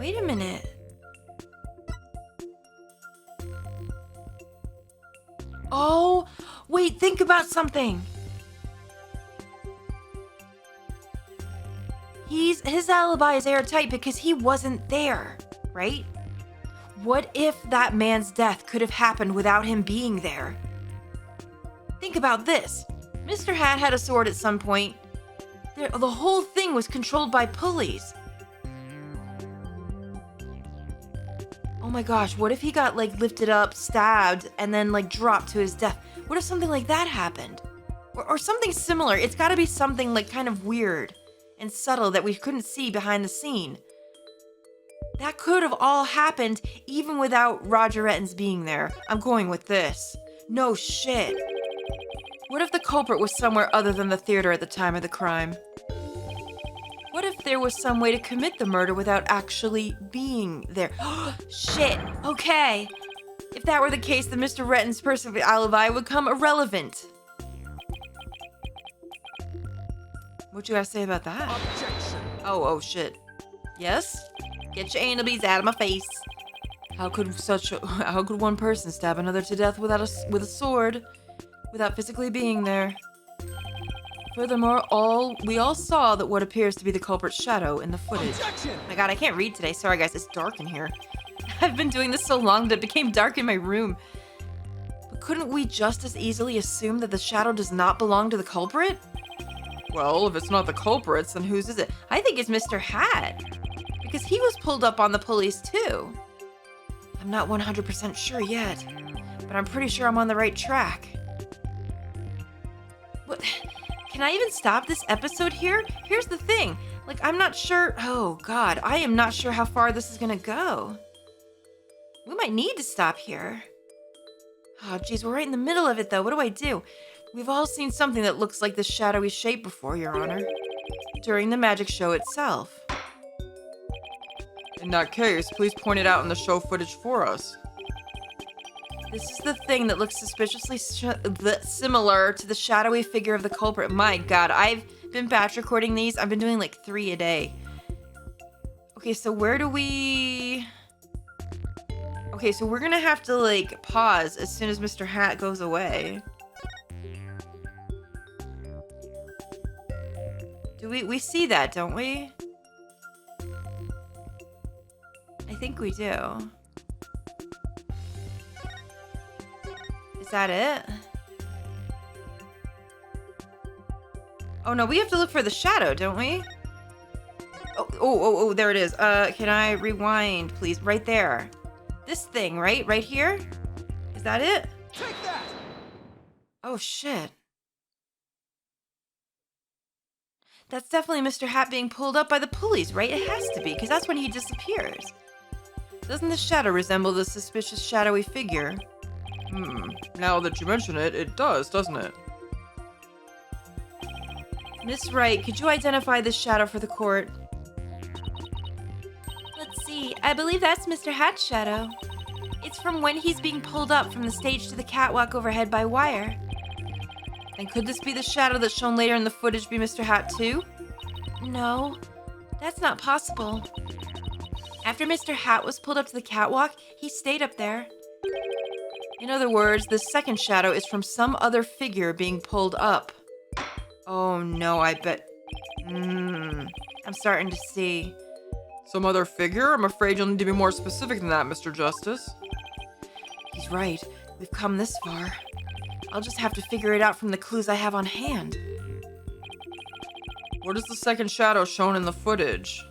Wait a minute. Oh, wait, think about something. His alibi is airtight because he wasn't there, right? What if that man's death could have happened without him being there? Think about this. Mr. Hat had a sword at some point. The whole thing was controlled by pulleys. Oh my gosh, what if he got lifted up, stabbed, and then dropped to his death? What if something like that happened? Or something similar. It's gotta be something kind of weird and subtle that we couldn't see behind the scene. That could have all happened even without Roger Ettins being there. I'm going with this. No shit. What if the culprit was somewhere other than the theater at the time of the crime? What if there was some way to commit the murder without actually being there? Shit, okay. If that were the case, then Mr. Retton's personal alibi would become irrelevant. What you gotta say about that? Objection. Oh shit. Yes? Get your anal beads out of my face. How could one person stab another to death with a sword without physically being there? Furthermore, we all saw that what appears to be the culprit's shadow in the footage. Objection. My god, I can't read today. Sorry guys, it's dark in here. I've been doing this so long that it became dark in my room. But couldn't we just as easily assume that the shadow does not belong to the culprit? Well, if it's not the culprit's, then whose is it? I think it's Mr. Hat. Because he was pulled up on the pulleys too. I'm not 100% sure yet, but I'm pretty sure I'm on the right track. What? Can I even stop this episode here? Here's the thing. I'm not sure. Oh god, I am not sure how far this is gonna go. We might need to stop here. Oh geez, we're right in the middle of it though. What do I do? We've all seen something that looks like this shadowy shape before, Your Honor. During the magic show itself. In that case, please point it out in the show footage for us. This is the thing that looks suspiciously similar to the shadowy figure of the culprit. My god, I've been batch recording these. I've been doing 3 a day. Okay, so where do we... Okay, so we're gonna have to pause as soon as Mr. Hat goes away. We see that, don't we? I think we do. Is that it? Oh no, we have to look for the shadow, don't we? Oh, there it is. Can I rewind, please? Right there. This thing, right? Right here? Is that it? Take that! Oh shit. That's definitely Mr. Hat being pulled up by the pulleys, right? It has to be, because that's when he disappears. Doesn't the shadow resemble the suspicious shadowy figure? Now that you mention it, it does, doesn't it? Miss Wright, could you identify this shadow for the court? Let's see. I believe that's Mr. Hat's shadow. It's from when he's being pulled up from the stage to the catwalk overhead by wire. And could this be the shadow that's shown later in the footage be Mr. Hat too? No, that's not possible. After Mr. Hat was pulled up to the catwalk, he stayed up there. In other words, the second shadow is from some other figure being pulled up. Oh no, I bet... I'm starting to see. Some other figure? I'm afraid you'll need to be more specific than that, Mr. Justice. He's right. We've come this far. I'll just have to figure it out from the clues I have on hand. What is the second shadow shown in the footage?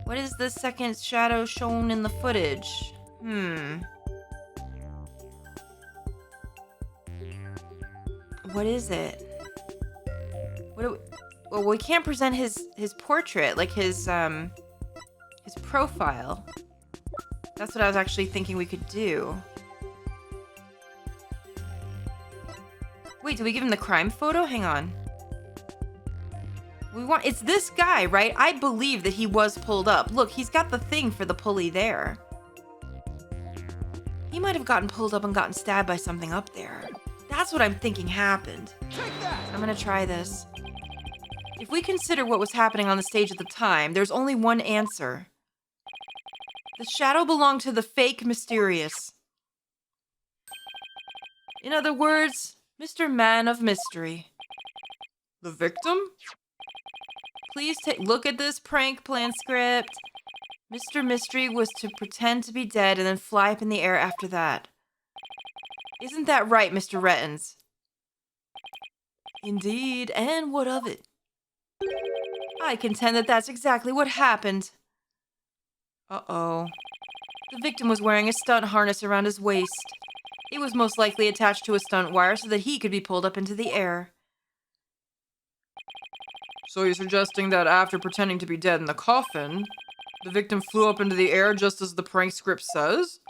What is the second shadow shown in the footage? What is it? Well, we can't present his portrait, his profile. That's what I was actually thinking we could do. Wait, do we give him the crime photo? Hang on. It's this guy, right? I believe that he was pulled up. Look, he's got the thing for the pulley there. He might have gotten pulled up and gotten stabbed by something up there. That's what I'm thinking happened. Take that! I'm gonna try this. If we consider what was happening on the stage at the time, there's only one answer. The shadow belonged to the fake mysterious. In other words, Mr. Man of Mystery. The victim? Please take look at this prank plan script. Mr. Mystery was to pretend to be dead and then fly up in the air after that. Isn't that right, Mr. Rettens? Indeed, and what of it? I contend that that's exactly what happened. Uh-oh. The victim was wearing a stunt harness around his waist. It was most likely attached to a stunt wire so that he could be pulled up into the air. So you're suggesting that after pretending to be dead in the coffin, the victim flew up into the air just as the prank script says?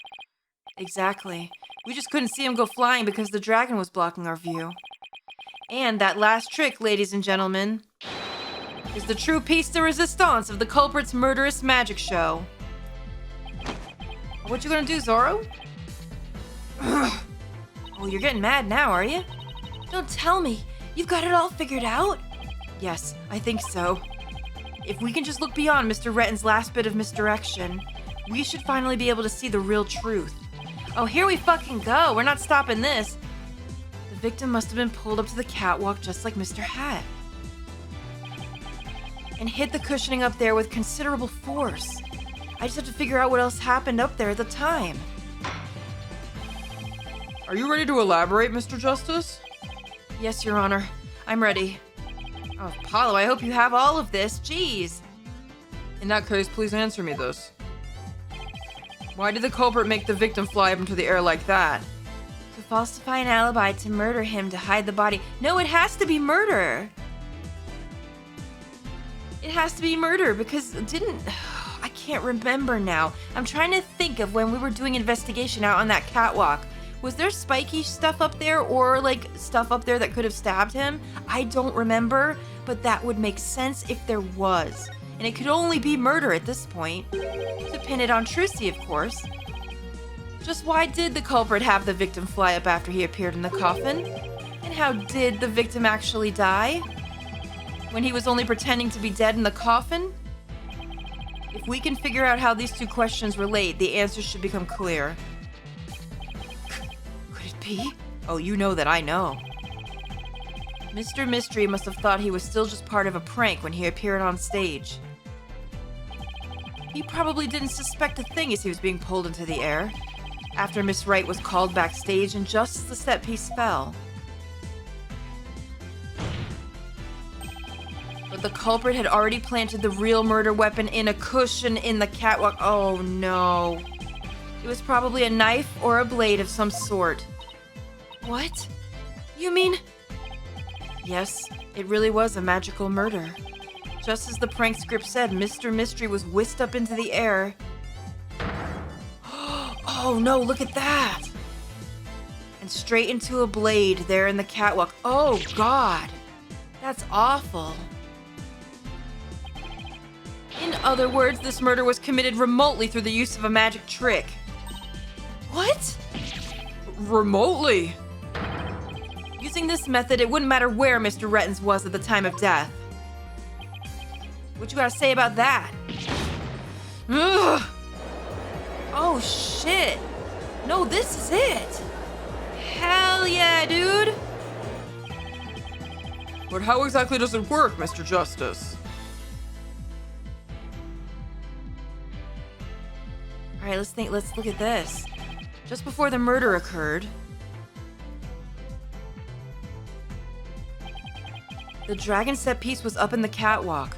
Exactly. We just couldn't see him go flying because the dragon was blocking our view. And that last trick, ladies and gentlemen, is the true piece de resistance of the culprit's murderous magic show. What you gonna do, Zorro? Oh, you're getting mad now, are you? Don't tell me. You've got it all figured out? Yes, I think so. If we can just look beyond Mr. Retten's last bit of misdirection, we should finally be able to see the real truth. Oh, here we fucking go. We're not stopping this. The victim must have been pulled up to the catwalk just like Mr. Hat. And hit the cushioning up there with considerable force. I just have to figure out what else happened up there at the time. Are you ready to elaborate, Mr. Justice? Yes, Your Honor. I'm ready. Oh, Apollo, I hope you have all of this. Jeez. In that case, please answer me this. Why did the culprit make the victim fly up into the air like that? To falsify an alibi, to murder him, to hide the body. No, it has to be murder. It has to be murder because I can't remember now. I'm trying to think of when we were doing investigation out on that catwalk. Was there spiky stuff up there or like stuff up there that could have stabbed him? I don't remember, but that would make sense if there was. And it could only be murder at this point. To pin it on Trucy, of course. Just why did the culprit have the victim fly up after he appeared in the coffin? And how did the victim actually die? When he was only pretending to be dead in the coffin? If we can figure out how these two questions relate, the answers should become clear. Could it be? Oh, you know that I know. Mr. Mystery must have thought he was still just part of a prank when he appeared on stage. He probably didn't suspect a thing as he was being pulled into the air, after Miss Wright was called backstage and just as the set piece fell. But the culprit had already planted the real murder weapon in a cushion in the catwalk. Oh no. It was probably a knife or a blade of some sort. What? You mean... Yes, it really was a magical murder. Just as the prank script said, Mr. Mystery was whisked up into the air. Oh no, look at that! And straight into a blade there in the catwalk. Oh God! That's awful. In other words, this murder was committed remotely through the use of a magic trick. What? Remotely? Using this method, it wouldn't matter where Mr. Rettens was at the time of death. What you gotta say about that? Ugh. Oh shit. No, this is it. Hell yeah, dude. But how exactly does it work, Mr. Justice? Alright, let's look at this. Just before the murder occurred, the dragon set piece was up in the catwalk.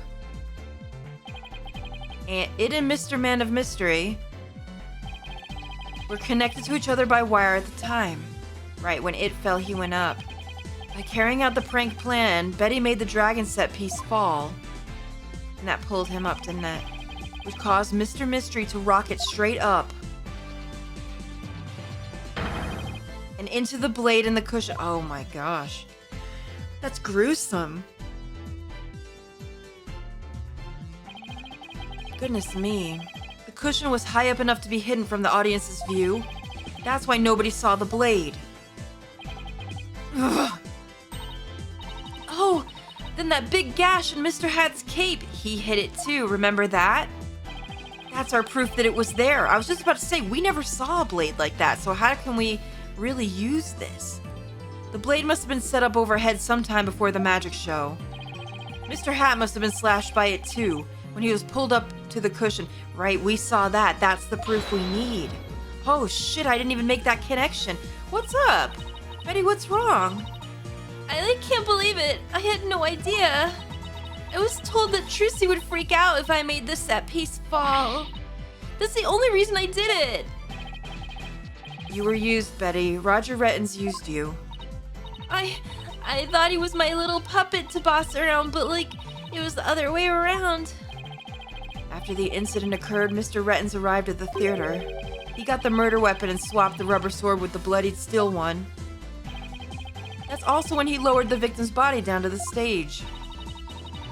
And it and Mr. Man of Mystery were connected to each other by wire at the time. Right, when it fell, he went up. By carrying out the prank plan, Betty made the dragon set piece fall. And that pulled him up, didn't it? Which caused Mr. Mystery to rocket straight up. And into the blade in the cushion. Oh my gosh. That's gruesome. Goodness me. The cushion was high up enough to be hidden from the audience's view. That's why nobody saw the blade. Ugh. Oh, then that big gash in Mr. Hat's cape. He hit it too, remember that? That's our proof that it was there. I was just about to say, we never saw a blade like that, so how can we really use this? The blade must have been set up overhead sometime before the magic show. Mr. Hat must have been slashed by it too, when he was pulled up to the cushion. Right, we saw that. That's the proof we need. Oh shit, I didn't even make that connection. What's up? Betty, what's wrong? I can't believe it. I had no idea. I was told that Trucy would freak out if I made the set piece fall. That's the only reason I did it. You were used, Betty. Roger Rettens used you. I thought he was my little puppet to boss around, but it was the other way around. After the incident occurred, Mr. Rettens arrived at the theater. He got the murder weapon and swapped the rubber sword with the bloodied steel one. That's also when he lowered the victim's body down to the stage.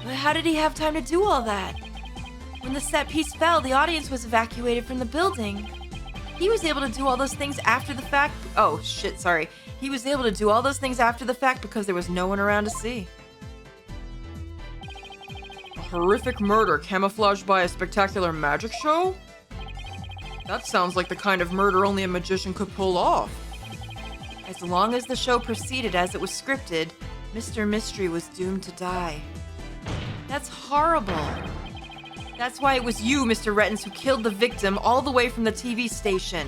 But how did he have time to do all that? When the set piece fell, the audience was evacuated from the building. He was able to do all those things after the fact. Oh, shit, sorry. He was able to do all those things after the fact because there was no one around to see. A horrific murder camouflaged by a spectacular magic show? That sounds like the kind of murder only a magician could pull off. As long as the show proceeded as it was scripted, Mr. Mystery was doomed to die. That's horrible. That's why it was you, Mr. Rettens, who killed the victim all the way from the TV station.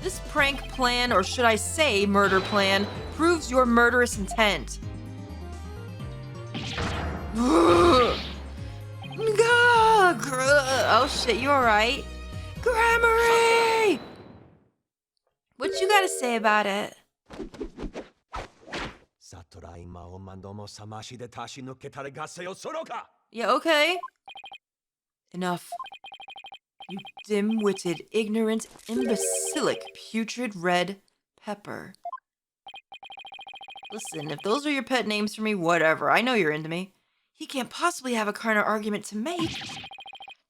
This prank plan, or should I say murder plan, proves your murderous intent. Oh shit, you alright? Gramarye! What you gotta say about it? Yeah, okay. Enough. You dim-witted, ignorant, imbecilic, putrid red pepper. Listen, if those are your pet names for me, whatever. I know you're into me. He can't possibly have a counter argument to make.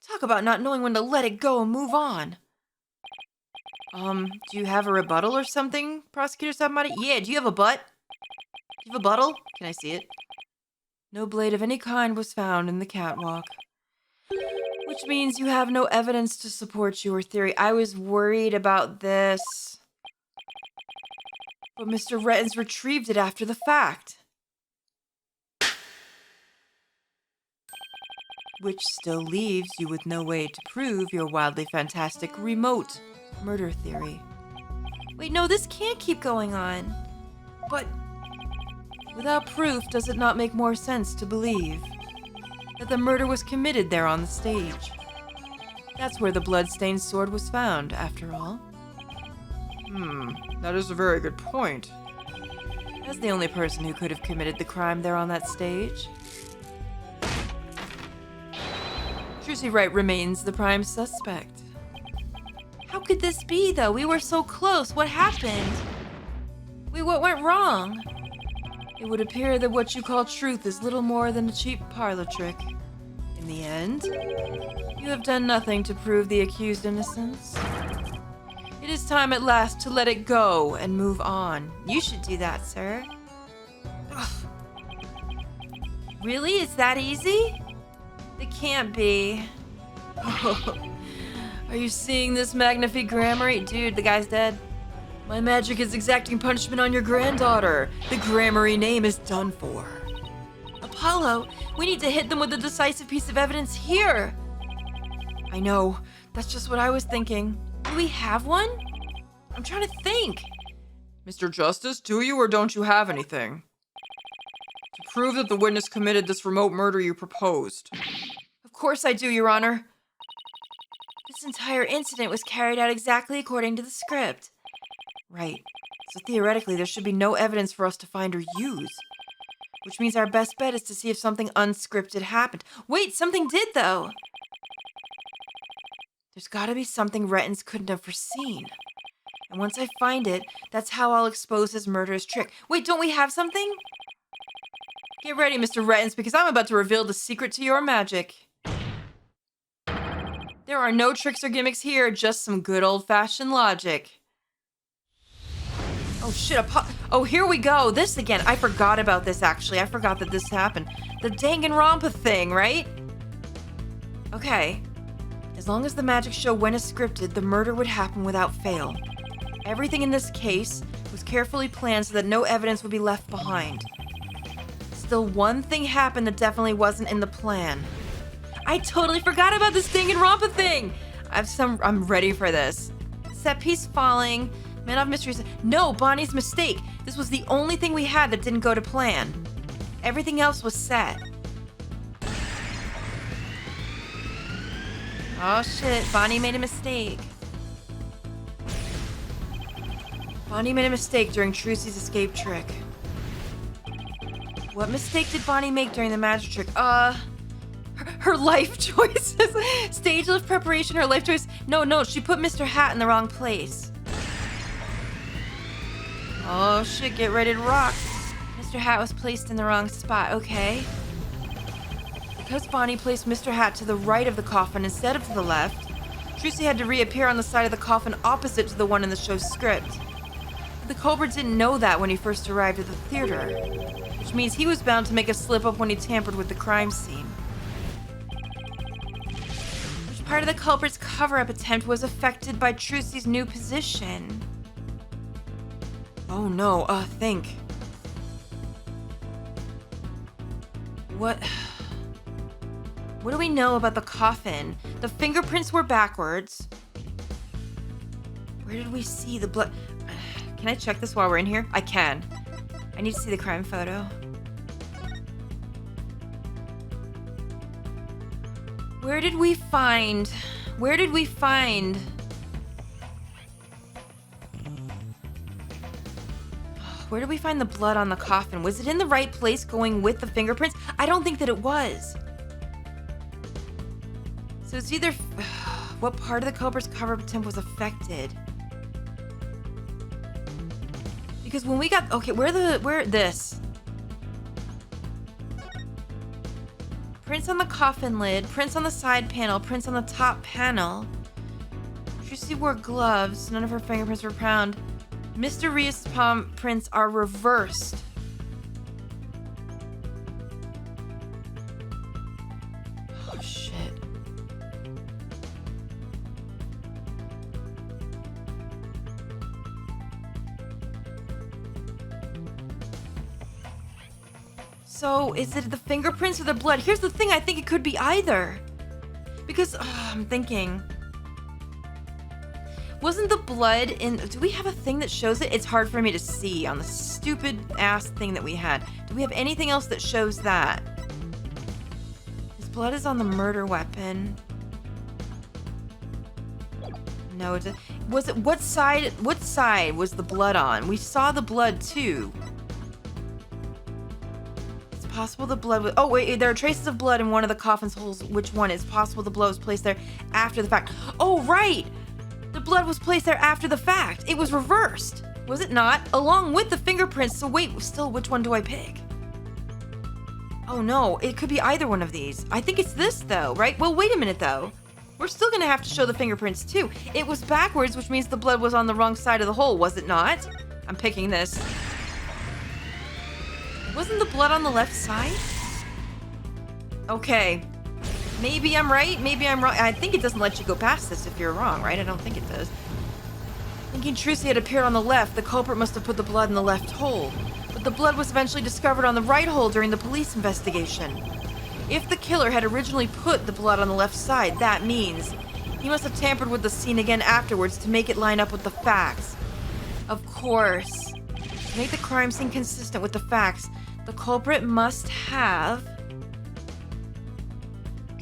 Talk about not knowing when to let it go and move on. Do you have a rebuttal or something, Prosecutor Sabmati? Yeah, do you have a butt? Do you have a buttle? Can I see it? No blade of any kind was found in the catwalk. Which means you have no evidence to support your theory. I was worried about this. But Mr. Rettens retrieved it after the fact. Which still leaves you with no way to prove your wildly fantastic remote murder theory. Wait, no, this can't keep going on. But without proof, does it not make more sense to believe that the murder was committed there on the stage? That's where the blood-stained sword was found, after all. That is a very good point. As the only person who could have committed the crime there on that stage, Trucy Wright remains the prime suspect. How could this be, though? We were so close. What happened? What went wrong? It would appear that what you call truth is little more than a cheap parlor trick. In the end, you have done nothing to prove the accused innocence. It is time at last to let it go and move on. You should do that, sir. Ugh. Really? It's that easy? It can't be. Are you seeing this magnifique Gramarye? Dude, the guy's dead. My magic is exacting punishment on your granddaughter. The Gramarye name is done for. Apollo, we need to hit them with a decisive piece of evidence here. I know. That's just what I was thinking. Do we have one? I'm trying to think. Mr. Justice, do you or don't you have anything to prove that the witness committed this remote murder you proposed? Of course I do, Your Honor. This entire incident was carried out exactly according to the script. Right. So theoretically, there should be no evidence for us to find or use. Which means our best bet is to see if something unscripted happened. Wait, something did, though. There's gotta be something Rettens couldn't have foreseen. And once I find it, that's how I'll expose his murderous trick. Wait, don't we have something? Get ready, Mr. Rettens, because I'm about to reveal the secret to your magic. There are no tricks or gimmicks here, just some good old-fashioned logic. Oh shit, oh, here we go. This again. I forgot about this, actually. I forgot that this happened. The Danganronpa thing, right? Okay. As long as the magic show went as scripted, the murder would happen without fail. Everything in this case was carefully planned so that no evidence would be left behind. Still, one thing happened that definitely wasn't in the plan. I totally forgot about this Danganronpa thing! I'm ready for this. Set piece falling, man of mysteries. No, Bonnie's mistake. This was the only thing we had that didn't go to plan. Everything else was set. Oh shit, Bonnie made a mistake. Bonnie made a mistake during Trucy's escape trick. What mistake did Bonnie make during the magic trick? Her life choices. Stage lift preparation, her life choice. No, she put Mr. Hat in the wrong place. Oh shit, get ready to rock. Mr. Hat was placed in the wrong spot, okay. Because Bonnie placed Mr. Hat to the right of the coffin instead of to the left, Trucy had to reappear on the side of the coffin opposite to the one in the show's script. But the culprit didn't know that when he first arrived at the theater, which means he was bound to make a slip-up when he tampered with the crime scene. Which part of the culprit's cover-up attempt was affected by Trucy's new position? Oh no, think. What do we know about the coffin? The fingerprints were backwards. Where did we see the blood? Can I check this while we're in here? I can. I need to see the crime photo. Where did we find the blood on the coffin? Was it in the right place going with the fingerprints? I don't think that it was. So it's either what part of the culprit's cover-up attempt was affected? Because when we got where this prints on the coffin lid, prints on the side panel, prints on the top panel. Trucy wore gloves. None of her fingerprints were found. Mr. Reese's palm prints are reversed. Oh shit. So, is it the fingerprints or the blood? Here's the thing, I think it could be either. Because, I'm thinking... Wasn't the blood in... Do we have a thing that shows it? It's hard for me to see on the stupid-ass thing that we had. Do we have anything else that shows that? His blood is on the murder weapon. No, it was it... What side was the blood on? We saw the blood, too. Possible the blood was... Oh, wait, there are traces of blood in one of the coffin's holes. Which one? It's possible the blood was placed there after the fact. Oh, right! The blood was placed there after the fact. It was reversed. Was it not? Along with the fingerprints. So wait, still, which one do I pick? Oh, no. It could be either one of these. I think it's this, though, right? Well, wait a minute, though. We're still gonna have to show the fingerprints, too. It was backwards, which means the blood was on the wrong side of the hole, was it not? I'm picking this. Wasn't the blood on the left side? Okay. Maybe I'm right, maybe I'm wrong. I think it doesn't let you go past this if you're wrong, right? I don't think it does. Thinking Trucy had appeared on the left, the culprit must have put the blood in the left hole. But the blood was eventually discovered on the right hole during the police investigation. If the killer had originally put the blood on the left side, that means he must have tampered with the scene again afterwards to make it line up with the facts. Of course. To make the crime scene consistent with the facts, the culprit must have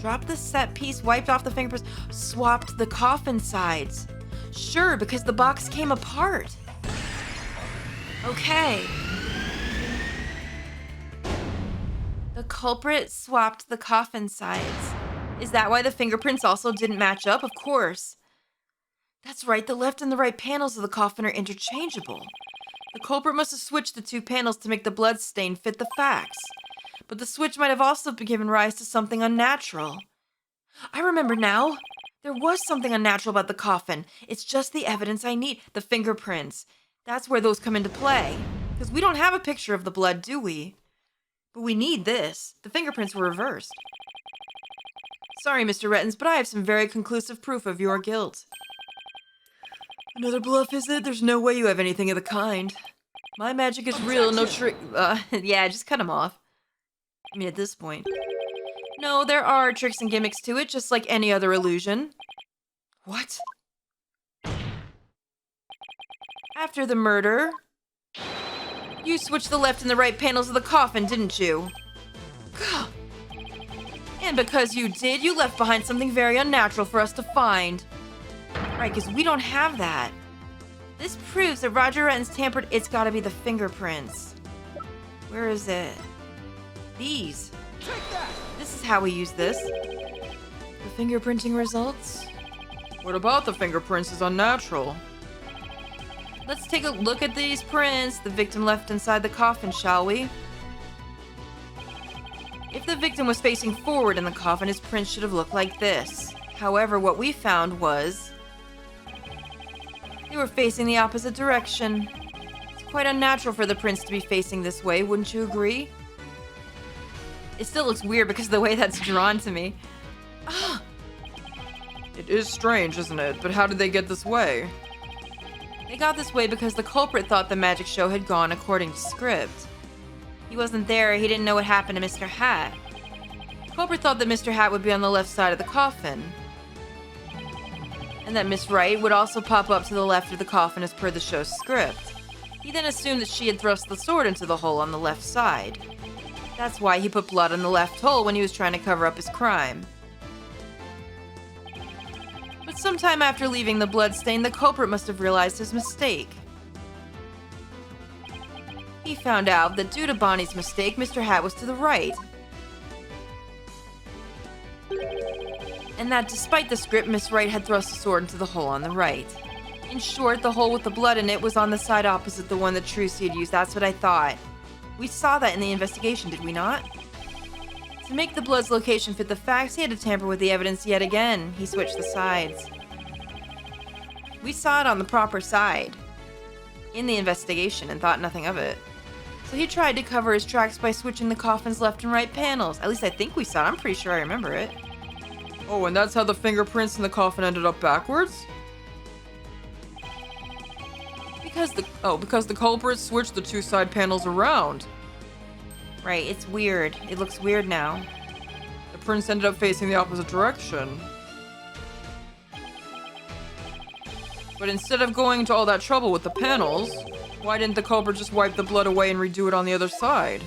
dropped the set piece, wiped off the fingerprints, swapped the coffin sides. Sure, because the box came apart. Okay. The culprit swapped the coffin sides. Is that why the fingerprints also didn't match up? Of course. That's right, the left and the right panels of the coffin are interchangeable. The culprit must have switched the two panels to make the blood stain fit the facts. But the switch might have also given rise to something unnatural. I remember now. There was something unnatural about the coffin. It's just the evidence I need. The fingerprints. That's where those come into play. Because we don't have a picture of the blood, do we? But we need this. The fingerprints were reversed. Sorry, Mr. Rettens, but I have some very conclusive proof of your guilt. Another bluff, is it? There's no way you have anything of the kind. My magic is real, no trick. Yeah, just cut him off. I mean, at this point. No, there are tricks and gimmicks to it, just like any other illusion. What? After the murder, you switched the left and the right panels of the coffin, didn't you? And because you did, you left behind something very unnatural for us to find. Right, because we don't have that. This proves that Roger Rettens tampered. It's gotta be the fingerprints. Where is it? These. This is how we use this. The fingerprinting results? What about the fingerprints is unnatural? Let's take a look at these prints the victim left inside the coffin, shall we? If the victim was facing forward in the coffin, his prints should have looked like this. However, what we found was they were facing the opposite direction. It's quite unnatural for the prints to be facing this way, wouldn't you agree? It still looks weird because of the way that's drawn to me. It is strange, isn't it? But how did they get this way? They got this way because the culprit thought the magic show had gone according to script. He wasn't there, he didn't know what happened to Mr. Hat. The culprit thought that Mr. Hat would be on the left side of the coffin, and that Miss Wright would also pop up to the left of the coffin as per the show's script. He then assumed that she had thrust the sword into the hole on the left side. That's why he put blood on the left hole when he was trying to cover up his crime. But sometime after leaving the bloodstain, the culprit must have realized his mistake. He found out that due to Bonnie's mistake, Mr. Hat was to the right. And that despite the script, Miss Wright had thrust the sword into the hole on the right. In short, the hole with the blood in it was on the side opposite the one that Trucy had used. That's what I thought. We saw that in the investigation, did we not? To make the blood's location fit the facts, he had to tamper with the evidence yet again. He switched the sides. We saw it on the proper side in the investigation and thought nothing of it. So he tried to cover his tracks by switching the coffin's left and right panels. At least I think we saw it. I'm pretty sure I remember it. Oh, and that's how the fingerprints in the coffin ended up backwards? Because the culprit switched the two side panels around. Right, it's weird. It looks weird now. The prints ended up facing the opposite direction. But instead of going to all that trouble with the panels, why didn't the culprit just wipe the blood away and redo it on the other side?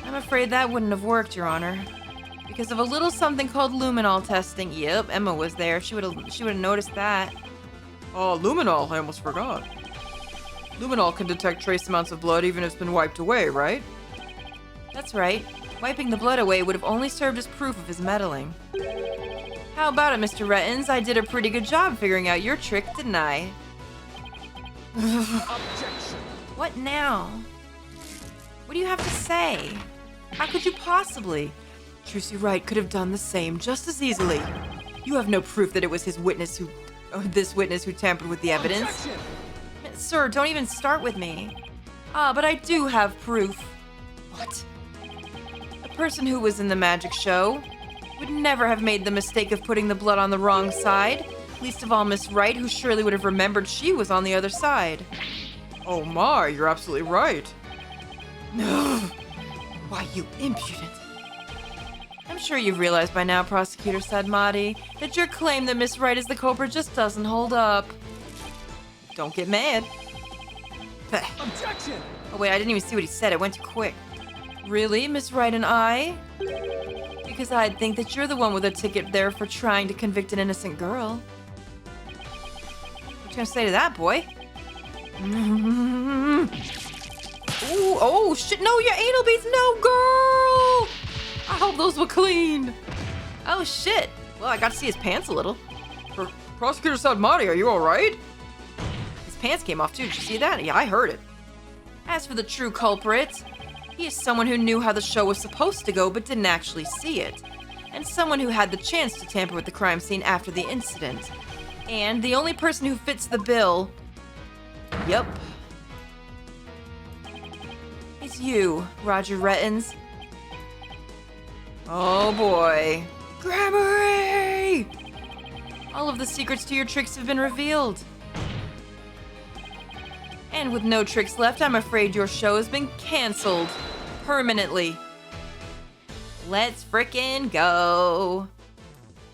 I'm afraid that wouldn't have worked, Your Honor. Because of a little something called luminol testing. Yep, Emma was there. She would have noticed that. Oh, luminol, I almost forgot. Luminol can detect trace amounts of blood even if it's been wiped away, right? That's right. Wiping the blood away would have only served as proof of his meddling. How about it, Mr. Rettens? I did a pretty good job figuring out your trick, didn't I? Objection. What now? What do you have to say? How could you possibly? Trucy Wright could have done the same just as easily. You have no proof that it was this witness who tampered with the evidence. Objection. Sir, don't even start with me. But I do have proof. What? The person who was in the magic show would never have made the mistake of putting the blood on the wrong side, least of all Miss Wright, who surely would have remembered she was on the other side. Oh my, you're absolutely right. Why, you impudent. I'm sure you've realized by now, Prosecutor Sadmati, that your claim that Miss Wright is the culprit just doesn't hold up. Don't get mad. Objection. Oh wait, I didn't even see what he said. It went too quick. Really, Miss Wright and I? Because I'd think that you're the one with a ticket there for trying to convict an innocent girl. What you gonna say to that, boy? Ooh, oh shit, no, your anal beads, no, girl! I hope those were clean. Oh shit. Well, I got to see his pants a little. Prosecutor Sadmati, are you alright? His pants came off too, did you see that? Yeah, I heard it. As for the true culprit, he is someone who knew how the show was supposed to go but didn't actually see it. And someone who had the chance to tamper with the crime scene after the incident. And the only person who fits the bill, yep, is you, Roger Rettens. Oh boy. Grammary! All of the secrets to your tricks have been revealed. And with no tricks left, I'm afraid your show has been canceled. Permanently. Let's frickin' go.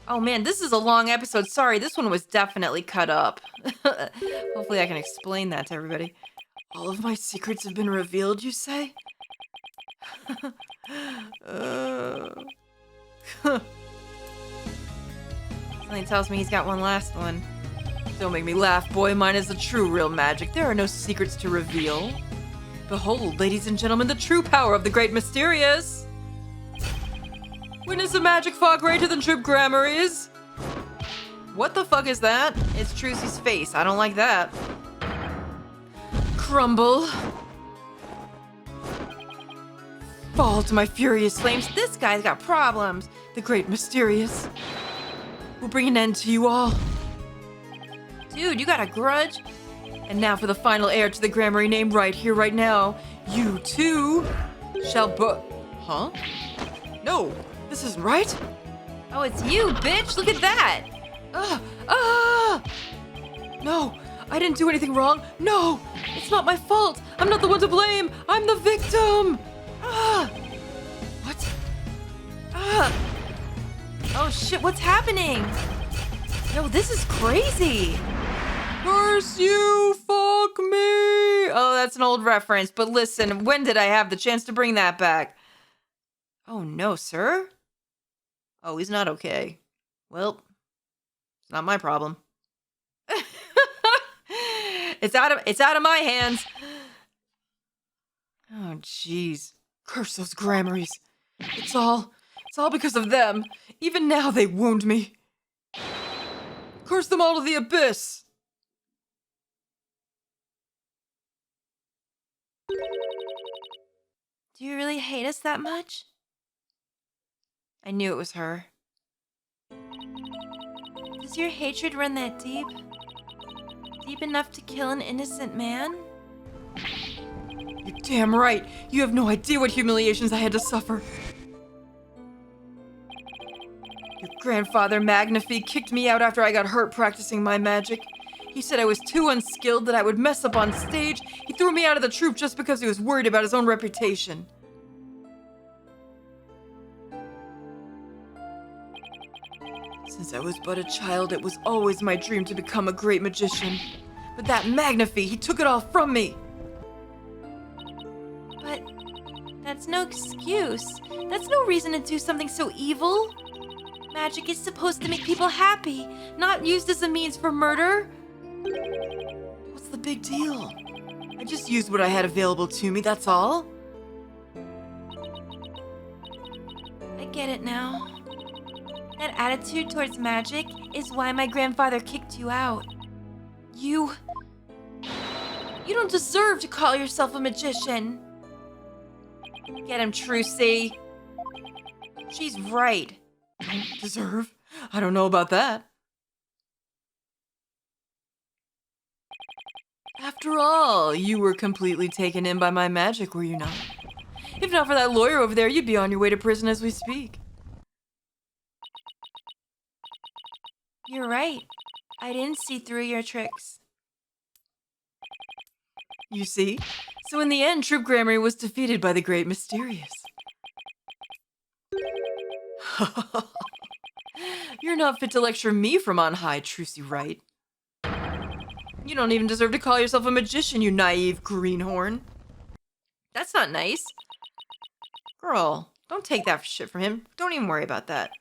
Oh man, this is a long episode. Sorry, this one was definitely cut up. Hopefully I can explain that to everybody. All of my secrets have been revealed, you say? Something tells me he's got one last one. Don't make me laugh, boy. Mine is the true real magic. There are no secrets to reveal. Behold, ladies and gentlemen, the true power of the great mysterious. Witness a magic far greater than true grammar is. What the fuck is that? It's Trucy's face. I don't like that. Crumble. Fall to my furious flames. This guy's got problems. The great mysterious will bring an end to you all. Dude, you got a grudge? And now for the final heir to the grammar name right here, right now. You too shall Huh? No, this isn't right. Oh, it's you, bitch! Look at that! No, I didn't do anything wrong. No, it's not my fault. I'm not the one to blame. I'm the victim. What? Oh shit, what's happening? Yo, this is crazy! Curse you, fuck me! Oh, that's an old reference, but listen, when did I have the chance to bring that back? Oh no, sir? Oh, he's not okay. Well, it's not my problem. It's out of my hands. Oh, jeez. Curse those grammaries. It's all because of them. Even now they wound me. Curse them all to the abyss. Do you really hate us that much? I knew it was her. Does your hatred run that deep? Deep enough to kill an innocent man? You're damn right. You have no idea what humiliations I had to suffer. Your grandfather, Magnifi, kicked me out after I got hurt practicing my magic. He said I was too unskilled, that I would mess up on stage. He threw me out of the troupe just because he was worried about his own reputation. Since I was but a child, it was always my dream to become a great magician. But that Magnifi, he took it all from me. But that's no excuse. That's no reason to do something so evil. Magic is supposed to make people happy, not used as a means for murder. What's the big deal? I just used what I had available to me, that's all. I get it now. That attitude towards magic is why my grandfather kicked you out. You don't deserve to call yourself a magician. Get him, Trucy. She's right. Don't deserve? I don't know about that. After all, you were completely taken in by my magic, were you not? If not for that lawyer over there, you'd be on your way to prison as we speak. You're right. I didn't see through your tricks. You see? So in the end, Troop Grammar was defeated by the Great Mysterious. You're not fit to lecture me from on high, Trucy Wright. You don't even deserve to call yourself a magician, you naive greenhorn. That's not nice. Girl, don't take that shit from him. Don't even worry about that.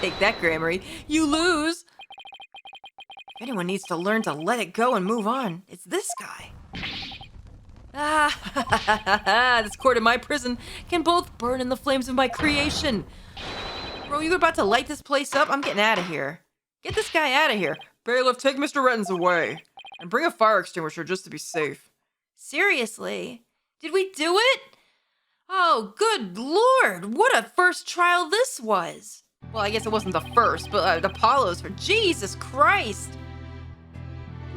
Take that, Grammary. You lose. If anyone needs to learn to let it go and move on, it's this guy. This court and my prison can both burn in the flames of my creation. Bro, you about to light this place up? I'm getting out of here. Get this guy out of here. Bailiff, take Mr. Rettens away. And bring a fire extinguisher just to be safe. Seriously? Did we do it? Oh, good lord, what a first trial this was. Well, I guess it wasn't the first, but Apollo's for Jesus Christ.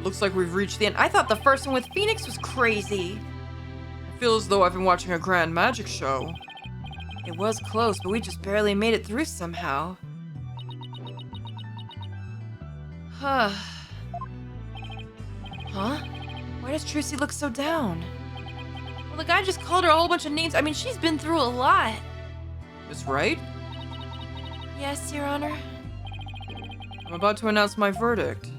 Looks like we've reached the end. I thought the first one with Phoenix was crazy. I feel as though I've been watching a grand magic show. It was close, but we just barely made it through somehow. Huh? Why does Trucy look so down? Well, the guy just called her a whole bunch of names. I mean, she's been through a lot. Miss Wright? Yes, Your Honor. I'm about to announce my verdict.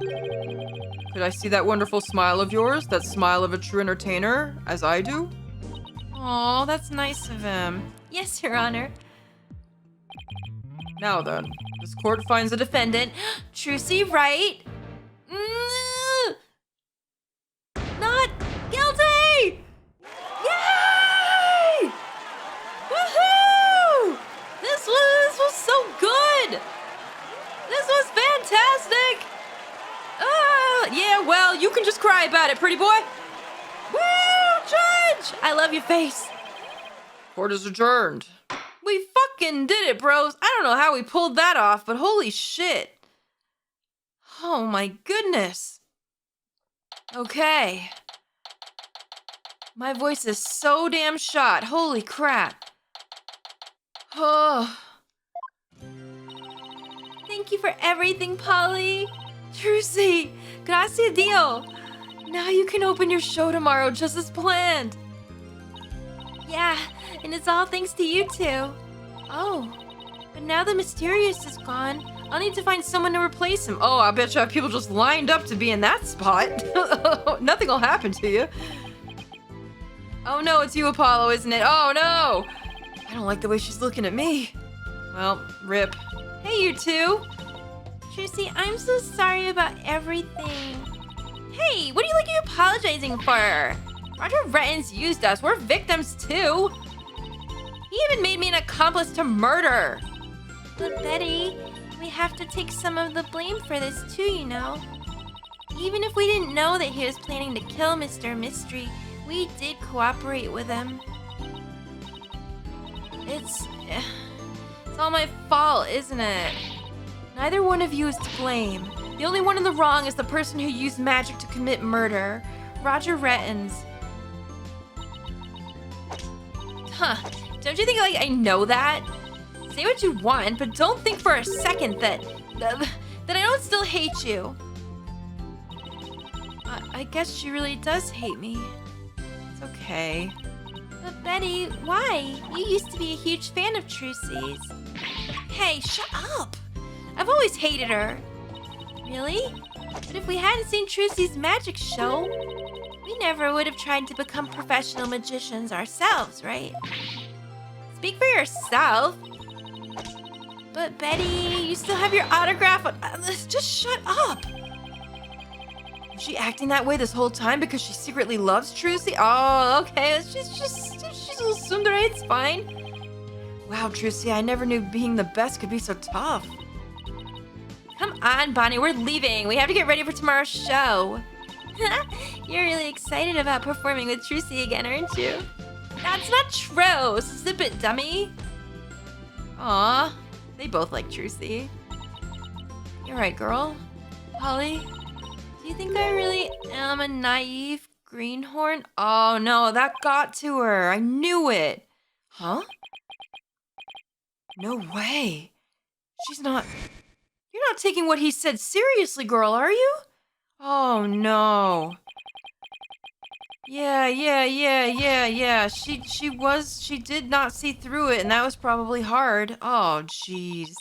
Could I see that wonderful smile of yours? That smile of a true entertainer, as I do? Aw, that's nice of him. Yes, Your Honor. Now then, this court finds the defendant, Trucy Wright, not guilty! Yay! Woohoo! This was so good! This was fantastic! Yeah, well, you can just cry about it, pretty boy. Woo, Judge! I love your face. Court is adjourned. We fucking did it, bros. I don't know how we pulled that off, but holy shit. Oh my goodness. Okay. My voice is so damn shot. Holy crap. Oh. Thank you for everything, Polly. Trucy, gracias Dio. Now you can open your show tomorrow just as planned. Yeah, and it's all thanks to you two. Oh, but now the Mysterious is gone. I'll need to find someone to replace him. Oh, I bet you have people just lined up to be in that spot. Nothing will happen to you. Oh no, it's you, Apollo, isn't it? Oh no! I don't like the way she's looking at me. Well, rip. Hey, you two. Trucy, I'm so sorry about everything. Hey, what are you apologizing for? Roger Retton's used us. We're victims too. He even made me an accomplice to murder. But Betty, we have to take some of the blame for this too, you know. Even if we didn't know that he was planning to kill Mr. Mystery, we did cooperate with him. It's all my fault, isn't it? Neither one of you is to blame. The only one in the wrong is the person who used magic to commit murder, Roger Rettons. Huh, don't you think I know that? Say what you want, but don't think for a second that I don't still hate you. I guess she really does hate me. It's okay. But Betty, why? You used to be a huge fan of Trucy's. Hey, shut up! I've always hated her. Really? But if we hadn't seen Trucy's magic show, we never would have tried to become professional magicians ourselves, right? Speak for yourself. But Betty, you still have your autograph on... just shut up. Was she acting that way this whole time because she secretly loves Trucy? Oh, okay. She's a little tsundere. It's fine. Wow, Trucy, I never knew being the best could be so tough. Come on, Bonnie, we're leaving. We have to get ready for tomorrow's show. You're really excited about performing with Trucy again, aren't you? That's not true. Zip it, dummy. Aw, they both like Trucy. You're right, girl. Polly, do you think I really am a naive greenhorn? Oh no, that got to her. I knew it. Huh? No way. She's not... You're not taking what he said seriously, girl, are you? Oh, no. Yeah. She did not see through it, and that was probably hard. Oh, jeez.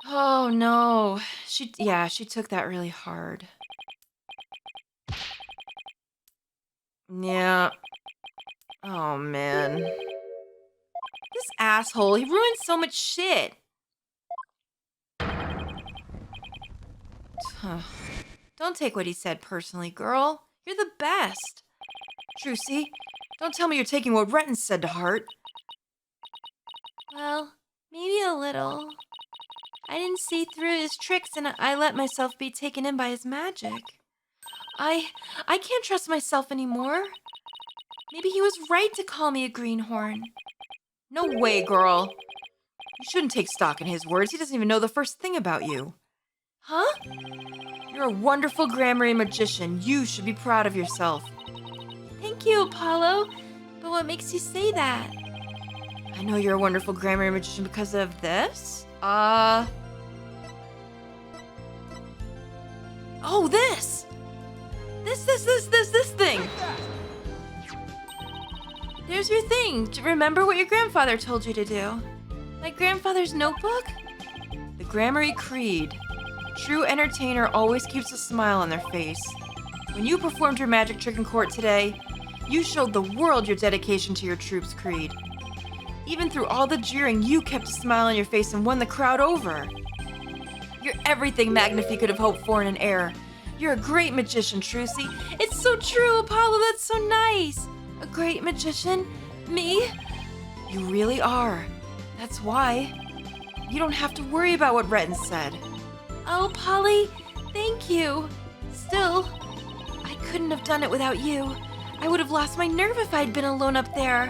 Oh, no. She took that really hard. Yeah. Oh, man. This asshole, he ruined so much shit. Don't take what he said personally, girl. You're the best. Trucy, don't tell me you're taking what Retton said to heart. Well, maybe a little. I didn't see through his tricks and I let myself be taken in by his magic. I can't trust myself anymore. Maybe he was right to call me a greenhorn. No way, girl. You shouldn't take stock in his words. He doesn't even know the first thing about you. Huh? You're a wonderful grammary magician. You should be proud of yourself. Thank Thank you, Apollo. But what makes you say that? I know you're a wonderful grammar magician because of this. Oh, this! This thing! There's your thing. Remember what your grandfather told you to do. My grandfather's notebook? The Grammary Creed. True entertainer always keeps a smile on their face. When you performed your magic trick in court today, you showed the world your dedication to your troop's creed. Even through all the jeering, you kept a smile on your face and won the crowd over. You're everything Magnifi could have hoped for in an heir. You're a great magician, Trucy. It's so true, Apollo. That's so nice. A great magician? Me? You really are. That's why. You don't have to worry about what Retton said. Oh, Polly, thank you. Still, I couldn't have done it without you. I would have lost my nerve if I'd been alone up there.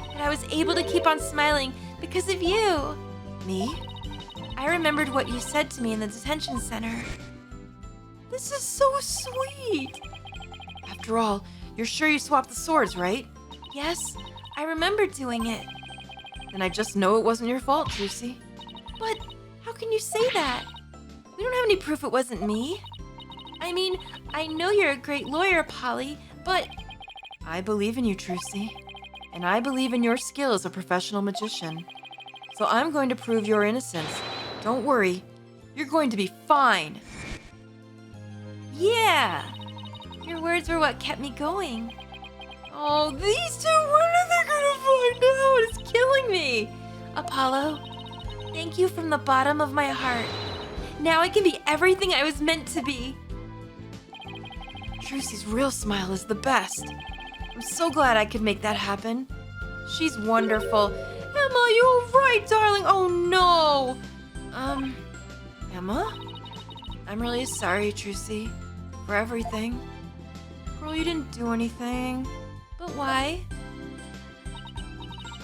But I was able to keep on smiling because of you. Me? I remembered what you said to me in the detention center. This is so sweet. After all, you're sure you swapped the swords, right? Yes, I remember doing it. Then I just know it wasn't your fault, Trucy. But how can you say that? We don't have any proof it wasn't me. I mean, I know you're a great lawyer, Polly, but... I believe in you, Trucy. And I believe in your skill as a professional magician. So I'm going to prove your innocence. Don't worry. You're going to be fine. Yeah! Your words were what kept me going. Oh, these two, when are they gonna find out? It's killing me. Apollo, thank you from the bottom of my heart. Now I can be everything I was meant to be. Trucy's real smile is the best. I'm so glad I could make that happen. She's wonderful. Emma, you right, darling. Oh, no. Emma? I'm really sorry, Trucy, for everything. Girl, you didn't do anything. But why?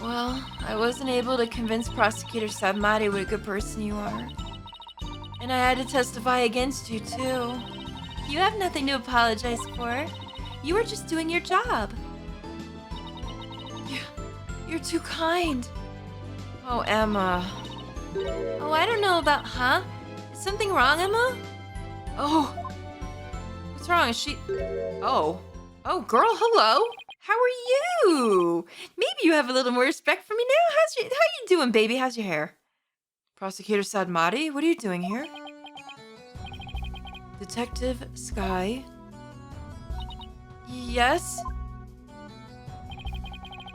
Well, I wasn't able to convince Prosecutor Sabmati what a good person you are. And I had to testify against you, too. You have nothing to apologize for. You were just doing your job. You're too kind. Oh, Emma. Oh, I don't know about, huh? Is something wrong, Emma? Oh. What's wrong? Is she... Oh. Oh, girl, hello. How are you? Maybe you have a little more respect for me now. How you doing, baby? How's your hair? Prosecutor Sadmati, what are you doing here? Detective Sky? Yes?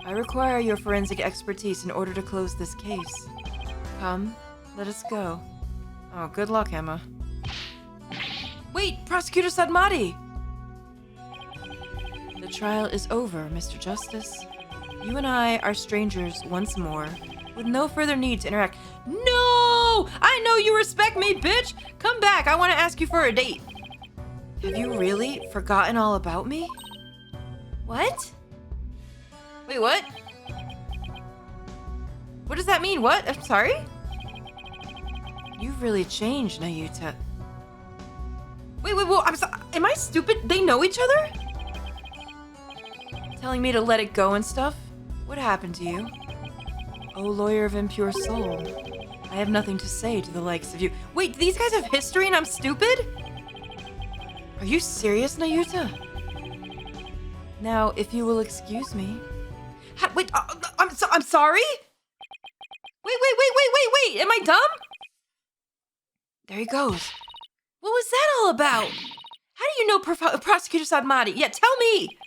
I require your forensic expertise in order to close this case. Come, let us go. Oh, good luck, Emma. Wait, Prosecutor Sadmati! The trial is over, Mr. Justice. You and I are strangers once more, with no further need to interact. No! I know you respect me, bitch! Come back, I want to ask you for a date. Have you really forgotten all about me? What? Wait, what? What does that mean? What? I'm sorry? You've really changed, Nayuta. Wait, I'm sorry. Am I stupid? They know each other? Telling me to let it go and stuff? What happened to you? Oh, lawyer of impure soul. I have nothing to say to the likes of you. Wait, do these guys have history and I'm stupid? Are you serious, Nayuta? Now, if you will excuse me. Wait, I'm sorry? Wait. Am I dumb? There he goes. What was that all about? How do you know Prosecutor Sadmati? Yeah, tell me.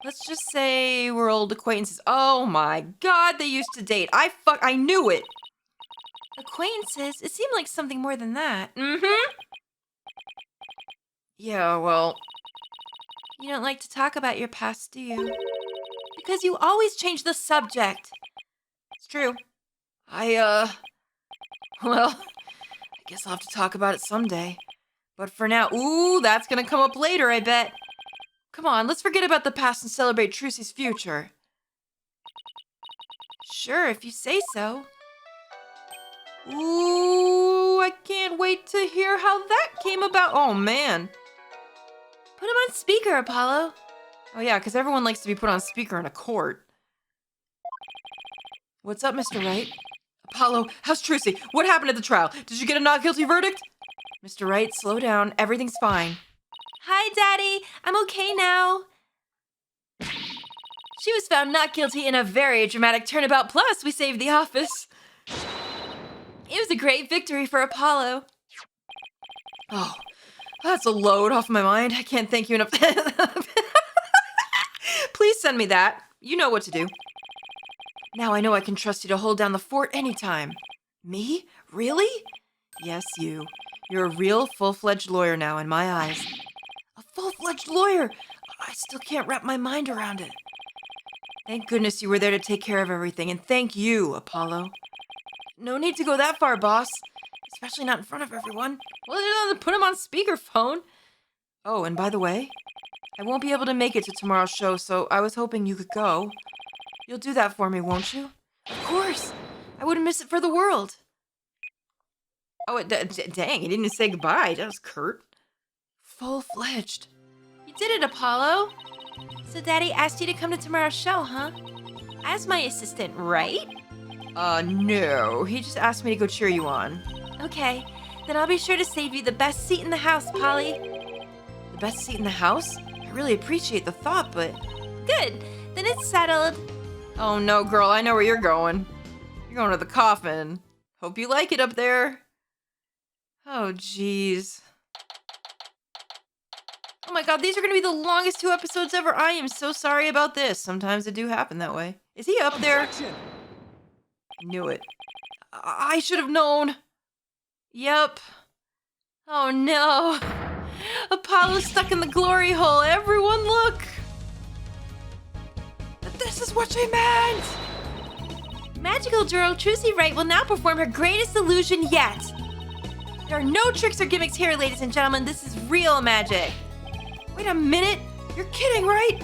Let's just say we're old acquaintances. Oh my god, they used to date. I knew it. Acquaintances? It seemed like something more than that. Mm-hmm. Yeah, well... You don't like to talk about your past, do you? Because you always change the subject. It's true. Well, I guess I'll have to talk about it someday. But for now, ooh, that's gonna come up later, I bet. Come on, let's forget about the past and celebrate Trucy's future. Sure, if you say so. Ooh, I can't wait to hear how that came about. Oh, man. Put him on speaker, Apollo. Oh yeah, because everyone likes to be put on speaker in a court. What's up, Mr. Wright? Apollo, how's Trucy? What happened at the trial? Did you get a not guilty verdict? Mr. Wright, slow down. Everything's fine. Hi, Daddy. I'm okay now. She was found not guilty in a very dramatic turnabout, plus we saved the office. It was a great victory for Apollo. Oh, that's a load off my mind. I can't thank you enough. Please send me that. You know what to do. Now I know I can trust you to hold down the fort anytime. Me? Really? Yes, you. You're a real full-fledged lawyer now in my eyes. A full-fledged lawyer? I still can't wrap my mind around it. Thank goodness you were there to take care of everything, and thank you, Apollo. No need to go that far, boss. Especially not in front of everyone. Well, you don't have to put him on speakerphone. Oh, and by the way, I won't be able to make it to tomorrow's show, so I was hoping you could go. You'll do that for me, won't you? Of course. I wouldn't miss it for the world. Oh, dang, he didn't say goodbye. That was curt. Full-fledged. You did it, Apollo. So Daddy asked you to come to tomorrow's show, huh? As my assistant, right? No. He just asked me to go cheer you on. Okay, then I'll be sure to save you the best seat in the house, Polly. The best seat in the house? I really appreciate the thought, but... Good, then it's settled. Oh no, girl, I know where you're going. You're going to the coffin. Hope you like it up there. Oh, jeez. Oh my god, these are going to be the longest 2 episodes ever. I am so sorry about this. Sometimes it do happen that way. Is he up there? Knew it. I should have known. Yep. Oh no. Apollo's stuck in the glory hole. Everyone look. This is what she meant. Magical girl Trucy Wright will now perform her greatest illusion yet. There are no tricks or gimmicks here, ladies and gentlemen. This is real magic. Wait a minute. You're kidding, right?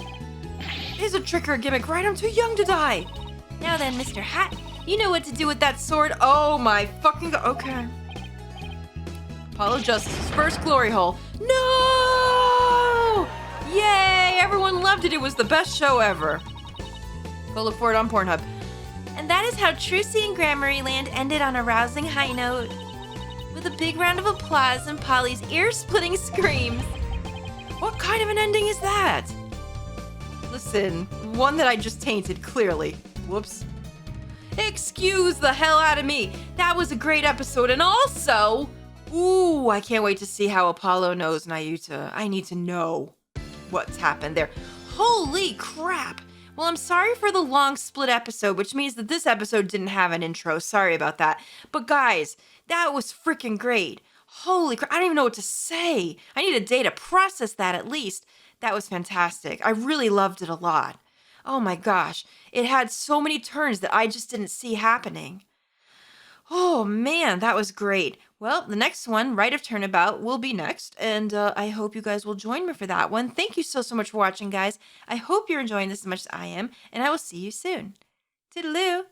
It is a trick or a gimmick, right? I'm too young to die. Now then, Mr. Hat, you know what to do with that Sword. Oh my fucking god. Okay. Apollo Justice's first glory hole. No! Yay! Everyone loved it. It was the best show ever. Go look for it on Pornhub. And that is how Trucy and Gramarye Land ended on a rousing high note. With a big round of applause and Polly's ear-splitting screams. What kind of an ending is that? Listen, one that I just tainted, clearly. Whoops. Excuse the hell out of me. That was a great episode, and also... Ooh, I can't wait to see how Apollo knows Nayuta. I need to know what's happened there. Holy crap! Well, I'm sorry for the long split episode, which means that this episode didn't have an intro. Sorry about that. But guys, that was freaking great. Holy crap, I don't even know what to say. I need a day to process that at least. That was fantastic. I really loved it a lot. Oh my gosh, it had so many turns that I just didn't see happening. Oh man, that was great. Well, the next one, Rite of Turnabout, will be next, and I hope you guys will join me for that one. Thank you so much for watching, guys. I hope you're enjoying this as much as I am, and I will see you soon. Toodaloo!